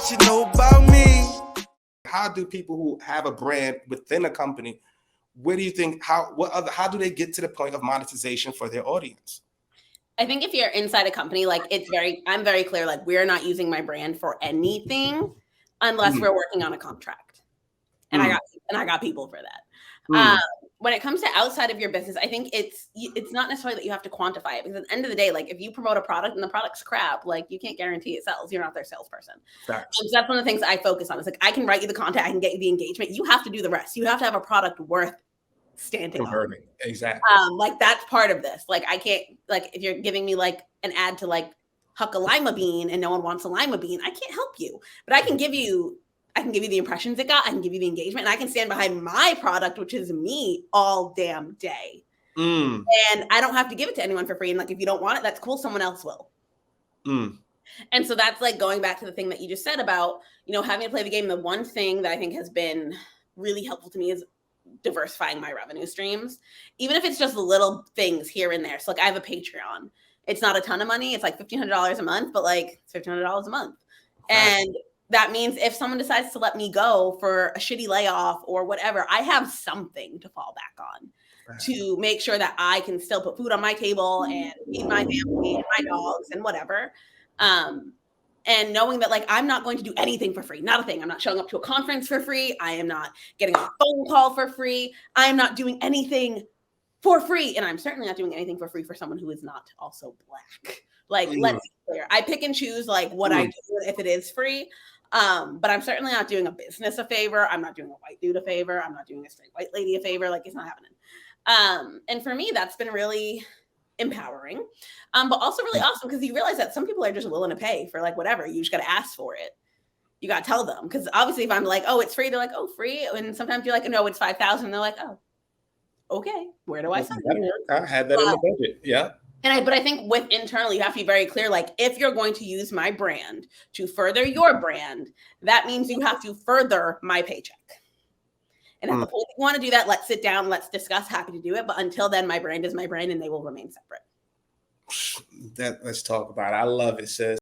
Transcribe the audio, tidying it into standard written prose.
what you know about me. How do people who have a brand within a company, where do you think, how do they get to the point of monetization for their audience? I think if you're inside a company, like I'm very clear, like we're not using my brand for anything unless we're working on a contract. And I got people for that. When it comes to outside of your business, I think it's not necessarily that you have to quantify it, because at the end of the day, like if you promote a product and the product's crap, like you can't guarantee it sells. You're not their salesperson. So that's one of the things I focus on. It's like, I can write you the content, I can get you the engagement. You have to do the rest. You have to have a product worth standing converting on. Exactly. Like that's part of this. Like I can't, like if you're giving me like an ad to like huck a lima bean and no one wants a lima bean, I can't help you. But I can give you the impressions it got. I can give you the engagement, and I can stand behind my product, which is me, all damn day. And I don't have to give it to anyone for free. And like, if you don't want it, that's cool. Someone else will. And so that's like going back to the thing that you just said about, having to play the game. The one thing that I think has been really helpful to me is diversifying my revenue streams, even if it's just little things here and there. So like I have a Patreon. It's not a ton of money. It's like $1,500 a month, but like it's $1,500 a month. And that means if someone decides to let me go for a shitty layoff or whatever, I have something to fall back on to make sure that I can still put food on my table and feed my family and my dogs and whatever. And knowing that like I'm not going to do anything for free, not a thing. I'm not showing up to a conference for free. I am not getting on a phone call for free. I am not doing anything for free. And I'm certainly not doing anything for free for someone who is not also Black. Like, let's be clear. I pick and choose like what I do if it is free. But I'm certainly not doing a business a favor. I'm not doing a white dude a favor. I'm not doing a straight white lady a favor. Like, it's not happening. And for me, that's been really empowering, but also really awesome, because you realize that some people are just willing to pay for like whatever. You just got to ask for it. You got to tell them, because obviously if I'm like, oh, it's free, they're like, oh, free. And sometimes you're like, no, it's 5,000. They're like, oh, okay, where do I sign? I had that in the budget. Yeah. But I think with internal, you have to be very clear. Like, if you're going to use my brand to further your brand, that means you have to further my paycheck. And at the point you want to do that, let's sit down, let's discuss. Happy to do it. But until then, my brand is my brand, and they will remain separate. Let's talk about it. I love it, sis.